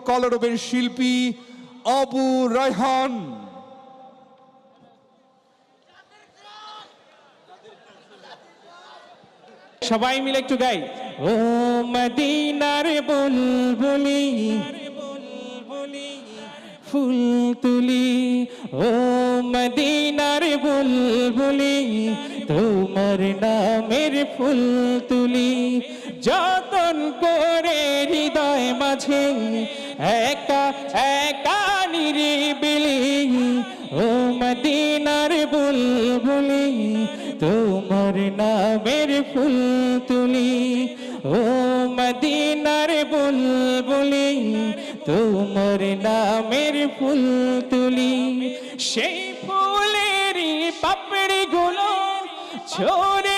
কলরবের শিল্পী আবু রায়হান। সবাই মিলে একটু গাই। ও মদিনার বুলবুলি ফুল তুলি, ও মদিনার বুলবুলি তোমার নামের ফুল তুলি, যতন করে হৃদয় মাঝে একা একা নিরিবিলি। ও মদিনার বুলবুলি তোমার নামের ফুল তুলি, ও মদিনার বুলবুলি তোমার নামের ফুল তুলি। সেই ফুলেরই পাপড়ি গুলো ঝরে